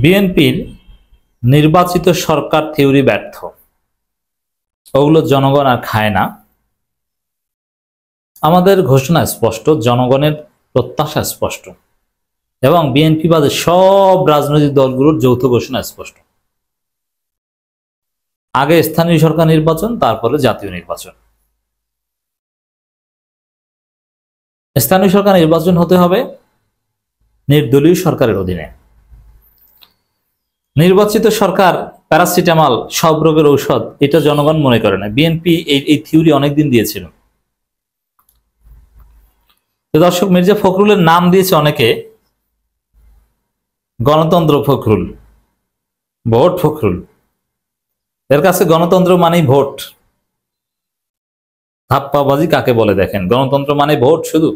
বিএনপির নির্বাচিত সরকার থিওরি ব্যর্থ, ওগুলো জনগণ আর খায় না। আমাদের ঘোষণা স্পষ্ট, জনগণের প্রত্যাশা স্পষ্ট, এবং বিএনপি বাদে সব রাজনৈতিক দলগুলোর যৌথ ঘোষণা স্পষ্ট। আগে স্থানীয় সরকার নির্বাচন, তারপরে জাতীয় নির্বাচন। স্থানীয় সরকার নির্বাচন হতে হবে নির্দলীয় সরকারের অধীনে। নির্বাচিত সরকার প্যারাসিটামল সব রোগের ঔষধ, এটা জনগণ মনে করে না। বিএনপি এই থিওরি অনেকদিন দিয়েছিল। দর্শক, মির্জা ফখরুলের নাম দিয়েছে অনেকে গণতন্ত্র ফখরুল, ভোট ফখরুল। এর কাছে গণতন্ত্র মানেই ভোট। ধাপ্পাবাজি কাকে বলে দেখেন, গণতন্ত্র মানে ভোট, শুধু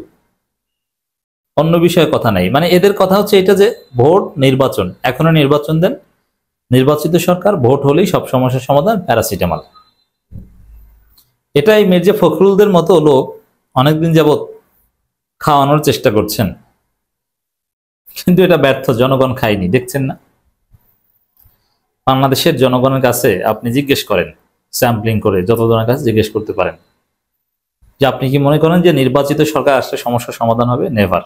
অন্য বিষয়ে কথা নাই। মানে এদের কথা হচ্ছে এটা যে ভোট, নির্বাচন, এখনো নির্বাচন দেন, নির্বাচিত সরকার, ভোট হলেই সব সমস্যার সমাধান, প্যারাসিটামল। এটাই মির্জা ফখরুলদের মতো লোক অনেকদিন যাবৎ খাওয়ানোর চেষ্টা করছেন, কিন্তু এটা ব্যর্থ। জনগণ খায়নি, দেখছেন না? বাংলাদেশের জনগণের কাছে আপনি জিজ্ঞেস করেন, স্যাম্পলিং করে যতজনের কাছে জিজ্ঞেস করতে পারেন যে আপনি কি মনে করেন যে নির্বাচিত সরকার আসলে সমস্যার সমাধান হবে? নেভার।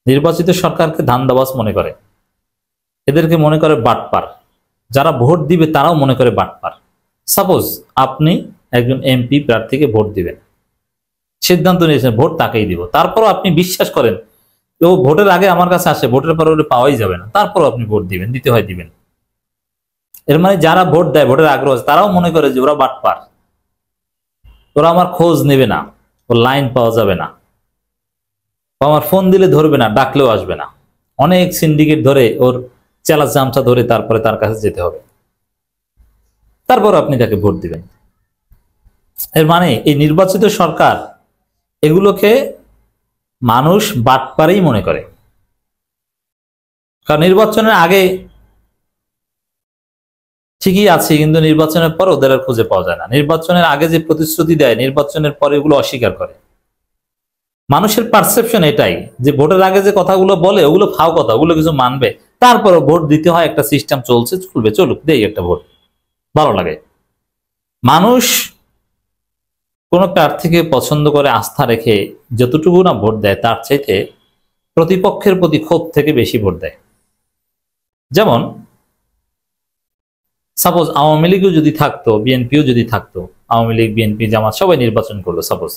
নির্বাচিত সরকারকে ধান্দাবাজ মনে করে, এদেরকে মনে করে বাটপার। যারা ভোট দিবে তারাও মনে করে বাটপার। সাপোজ আপনি একজন এমপি প্রার্থীকে ভোট দিবেন, সিদ্ধান্ত নিয়েছেন ভোট তাকেই দিব, তারপরও আপনি বিশ্বাস করেন ও ভোটের আগে আমার কাছে আসে, ভোটের পরে ওটা পাওয়াই যাবে না, তারপরও আপনি ভোট দিবেন, দিতে হয় দিবেন। এর মানে যারা ভোট দেয়, ভোটের আগ্রহ আছে, তারাও মনে করে যে ওরা বাটপার, ওরা আমার খোঁজ নেবে না, ওর লাইন পাওয়া যাবে না, আমার ফোন দিলে ধরবে না, ডাকলেও আসবে না, অনেক সিন্ডিকেট ধরে ওর চেলা চামচা ধরে তারপরে তার কাছে যেতে হবে, তারপর আপনি তাকে ভোট দিবেন। এর মানে এই নির্বাচিত সরকার, এগুলোকে মানুষ বাটপারেই মনে করে। কারণ নির্বাচনের আগে ঠিকই আছে, কিন্তু নির্বাচনের পর ওদের আর খুঁজে পাওয়া যায় না। নির্বাচনের আগে যে প্রতিশ্রুতি দেয়, নির্বাচনের পরে এগুলো অস্বীকার করে। মানুষের পারসেপশন এটাই যে ভোটের আগে যে কথাগুলো বলে ওগুলো ফাও কথা, ওগুলো কিছু মানবে, তারপরে ভোট দিতে হয়, একটা সিস্টেম চলছে, চলবে, চলুক, দেই একটা ভোট, ভালো লাগে। মানুষ কোন প্রার্থীকে পছন্দ করে আস্থা রেখে যতটুকু না ভোট দেয়, তার চাইতে প্রতিপক্ষের প্রতি ক্ষোভ থেকে বেশি ভোট দেয়। যেমন সাপোজ আওয়ামী লীগও যদি থাকতো, বিএনপিও যদি থাকতো, আওয়ামী লীগ, বিএনপি, জামাত সবাই নির্বাচন করলো সাপোজ,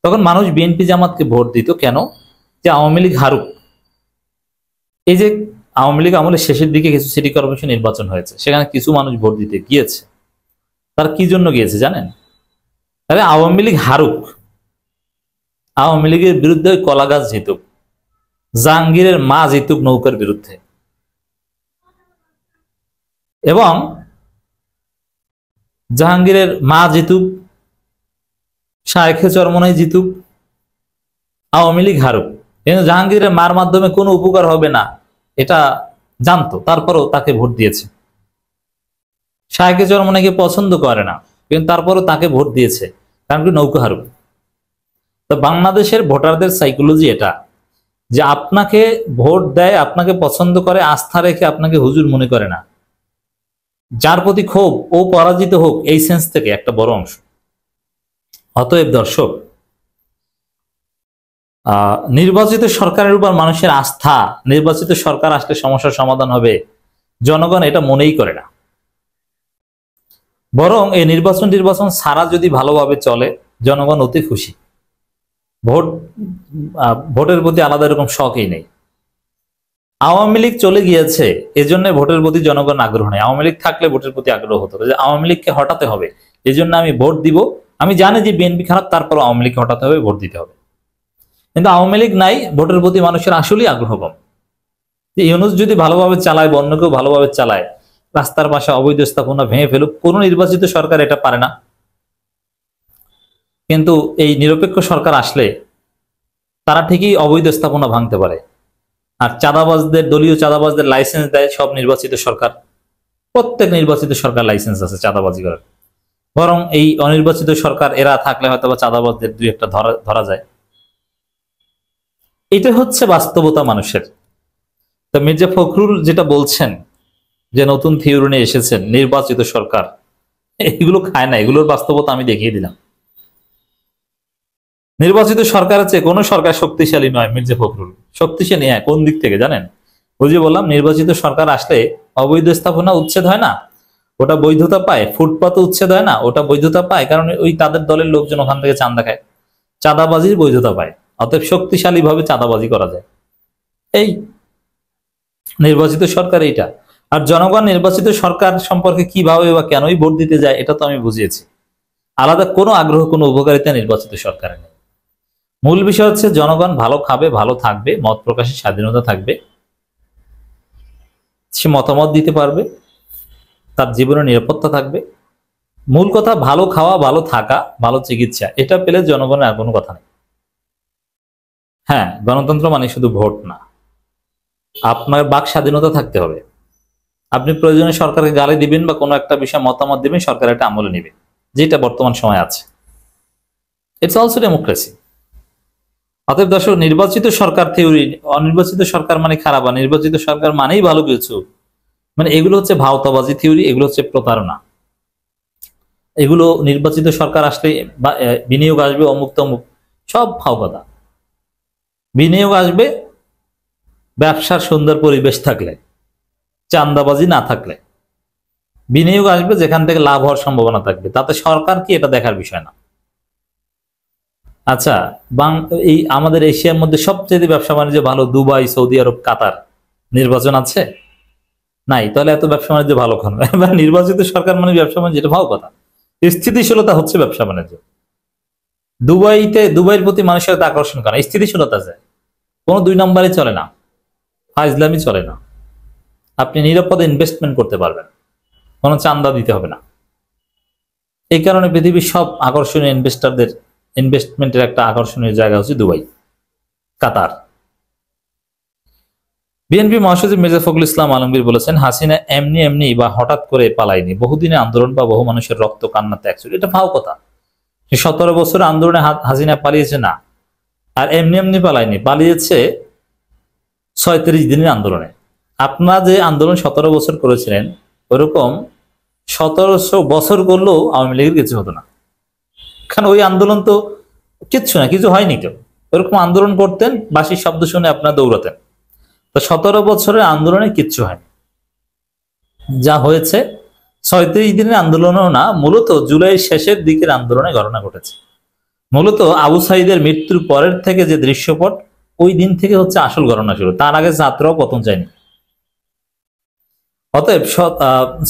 তখন মানুষ বিএনপি জামাতকে ভোট দিত কেন? যে আওয়ামী লীগ হারুক। এই যে আওয়ামী লীগ আমলের শেষের দিকে কিছু সিটি কর্পোরেশন নির্বাচন হয়েছে, সেখানে কিছু মানুষ ভোট দিতে গিয়েছে। তার কি জন্য গিয়েছে জানেন? আরে আওয়ামী লীগ হারুক, আওয়ামী লীগের বিরুদ্ধে ওই কলা গাছ জিতুক, জাহাঙ্গীরের মা জিতুক নৌকার বিরুদ্ধে, এবং জাহাঙ্গীরের মা জিতুক, শায়েখে চরমনাই জিতুক, আওয়ামী লীগ হারুক। কিন্তু জাহাঙ্গীরের মার মাধ্যমে কোনো উপকার হবে না এটা জানতো, তারপরও তাকে ভোট দিয়েছে। শায়েখে চরমনাইকে পছন্দ করে না, কিন্তু তারপরও তাকে ভোট দিয়েছে, কারণ কি? নৌকা হারুক। তো বাংলাদেশের ভোটারদের সাইকোলজি এটা, যে আপনাকে ভোট দেয়, আপনাকে পছন্দ করে, আস্থা রেখে আপনাকে হুজুর মনে করে না। যার প্রতি ক্ষোভ, ও পরাজিত হোক, এই সেন্স থেকে একটা বড় অংশ। অতএব দর্শক, নির্বাচিত সরকারের উপর মানুষের আস্থা, নির্বাচিত সরকার আসলে সমস্যার সমাধান হবে, জনগণ এটা মনেই করে না। বরং এই নির্বাচন সারা যদি ভালোভাবে চলে, জনগণ অতি খুশি। ভোটের প্রতি আলাদা এরকম শখই নেই। আওয়ামী লীগ চলে গিয়েছে, এজন্য ভোটের প্রতি জনগণ আগ্রহ নেই। আওয়ামী লীগ থাকলে ভোটের প্রতি আগ্রহ হতো, যে আওয়ামী লীগকে হটাতে হবে, এই জন্য আমি ভোট দিব। আমি জানি যে বিএনপি খারাপ, তারপর আওয়ামী লীগকে হটাতে হবে, ভোট দিতে হবে। কিন্তু আওয়ামী লীগ নাই, ভোটের প্রতি মানুষের আসলেই আগ্রহ কম। ইউনূস যদি ভালোভাবে চালায়, অন্য কেউ ভালোভাবে চালায়, রাস্তার পাশে অবৈধ স্থাপনা ভেঙে ফেলুক, কোন নির্বাচিত সরকার এটা পারে না। কিন্তু এই নিরপেক্ষ সরকার আসলে তারা ঠিকই অবৈধ স্থাপনা ভাঙতে পারে। আর চাঁদাবাজদের, দলীয় চাঁদাবাজদের লাইসেন্স দেয় সব নির্বাচিত সরকার। প্রত্যেক নির্বাচিত সরকার লাইসেন্স আছে চাঁদাবাজি করার। বরং এই অনির্বাচিত সরকার, এরা থাকলে হয়তো বা চাঁদাবাজদের দুই একটা ধরা যায়। এটা হচ্ছে বাস্তবতা মানুষের। তা মির্জা ফখরুল যেটা বলছেন যে নতুন থিওরি নিয়ে এসেছেন নির্বাচিত সরকার, এগুলো খায় না, এগুলোর বাস্তবতা আমি দেখিয়ে দিলাম। নির্বাচিত সরকারের চেয়ে কোনো সরকার শক্তিশালী নয় মির্জা ফখরুল। শক্তিশালী হ্যাঁ, কোন দিক থেকে জানেন? ওই যে বললাম নির্বাচিত সরকার আসলে অবৈধ স্থাপনা উচ্ছেদ হয় না, ওটা বৈধতা পায়। ফুটপাত উচ্ছেদ হয় না, ওটা বৈধতা পায়, কারণ ওই তাদের দলের লোকজন ওখান থেকে চাঁদা খায়, চাঁদাবাজির বৈধতা পায়। অতএব শক্তিশালী ভাবে চাঁদাবাজি করা যায়। এই নির্বাচিত সরকার এইটা। আর জনগণ নির্বাচিত সরকার সম্পর্কে কিভাবে বা কেনই ভোট দিতে যায় এটা তো আমি বুঝিয়েছি। আলাদা কোনো আগ্রহ, কোনো উপকারিতা নির্বাচিত সরকারের নেই। মূল বিষয় হচ্ছে জনগণ ভালো খাবে, ভালো থাকবে, মত প্রকাশের স্বাধীনতা থাকবে, সে মতামত দিতে পারবে, তার জীবনের নিরাপত্তা থাকবে। মূল কথা ভালো খাওয়া, ভালো থাকা, ভালো চিকিৎসা, এটা পেলে জনগণের আর কোনো কথা নেই। হ্যাঁ, গণতন্ত্র মানে শুধু ভোট না, আপনার বাক স্বাধীনতা থাকতে হবে। আপনি প্রয়োজনে সরকারকে গালি দিবেন বা কোনো একটা বিষয়ে মতামত দিবেন, সরকার একটা আমলে নেবে, যেটা বর্তমান সময় আছে। It's also democracy. অতএব দর্শক, নির্বাচিত সরকার থিওরি, অনির্বাচিত সরকার মানে খারাপ, আর নির্বাচিত সরকার মানেই ভালো কিছু, মানে এগুলো হচ্ছে ভাওতাবাজি থিওরি, এগুলো হচ্ছে প্রতারণা। এগুলো নির্বাচিত সরকার আসলে বিনিয়োগ আসবে, অমুক তমুক, সব ফাও কথা। বিনিয়োগ আসবে ব্যবসার সুন্দর পরিবেশ থাকলে, চাঁদাবাজি না থাকলে। বিনিয়োগ আসবে যেখান থেকে লাভ হওয়ার সম্ভাবনা থাকবে, তাতে সরকার কি এটা দেখার বিষয় না। আচ্ছা, এই আমাদের এশিয়ার মধ্যে সবচেয়ে ব্যবসা বাণিজ্য ভালো দুবাই, সৌদি আরব, কাতার, নির্বাচন আছে নাই? তাহলে এত ব্যবসা বাণিজ্য ভালো কেন? এবার নির্বাচিত সরকার মানে ব্যবসা বাণিজ্য, এটা ভালো কথা। স্থিতিশীলতা হচ্ছে ব্যবসা বাণিজ্য। দুবাইয়ের প্রতি মানুষের এত আকর্ষণ কেন? স্থিতিশীলতা যায়, কোনো দুই নম্বরই চলে না, ফাজলামি চলে না। আপনি নিরাপদে ইনভেস্টমেন্ট করতে পারবেন, কোনো চান্দা দিতে হবে না। এই কারণে পৃথিবীর সব আকর্ষণীয় ইনভেস্টরদের ইনভেস্টমেন্টের একটা আকর্ষণীয় জায়গা হচ্ছে দুবাই, কাতার। বিএনপি মহাসচিব মির্জা ফখরুল ইসলাম আলমগীর বলেছেন, হাসিনা এমনি এমনি বা হঠাৎ করে পালায়নি, বহুদিনের আন্দোলন বা বহু মানুষের রক্ত কান্না ত্যাগ ছিল। এটা ভাও কথা। 17 বছরের আন্দোলনে হাসিনা পালিয়েছে না, আর এমনি এমনি পালায়নি, পালিয়েছে 36 দিনের আন্দোলনে। আপনারা যে আন্দোলন 17 বছর করেছিলেন, ওরকম 1700 বছর করলেও আওয়ামী লীগের কিছু হতো না, কারণ ওই আন্দোলন তো কিচ্ছু না, কিছু হয়নি। তো ওরকম আন্দোলন করতেন, বাঁশির শব্দ শুনে আপনারা দৌড়াতেন। তো 17 বছরের আন্দোলনে কিচ্ছু হয়নি। যা হয়েছে 36 দিনের আন্দোলনও না, মূলত জুলাইয়ের শেষের দিকের আন্দোলনে ঘটনা ঘটেছে। মূলত আবু সাঈদের মৃত্যুর পরের থেকে যে দৃশ্যপট, ওই দিন থেকে হচ্ছে আসল ঘটনা শুরু। তার আগে ছাত্রও পতন চায়নি। অতএব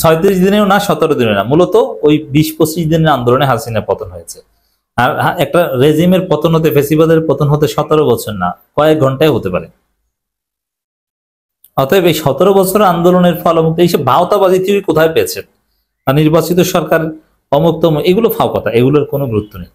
36 দিনেও না, 17 দিনে না, মূলত ওই 20-25 দিনের আন্দোলনে হাসিনার পতন হয়েছে। আর একটা রেজিমের পতন হতে, ফেসিবাদের পতন হতে 17 বছর না, কয়েক ঘন্টায় হতে পারে। অতএব এই 17 বছর আন্দোলনের ফল এইসব ভাওতাবাজি থিওরি কোথায় পেয়েছেন? আর নির্বাচিত সরকার অমুক তমুক, এগুলো ফাও কথা, এগুলোর কোনো গুরুত্ব নেই।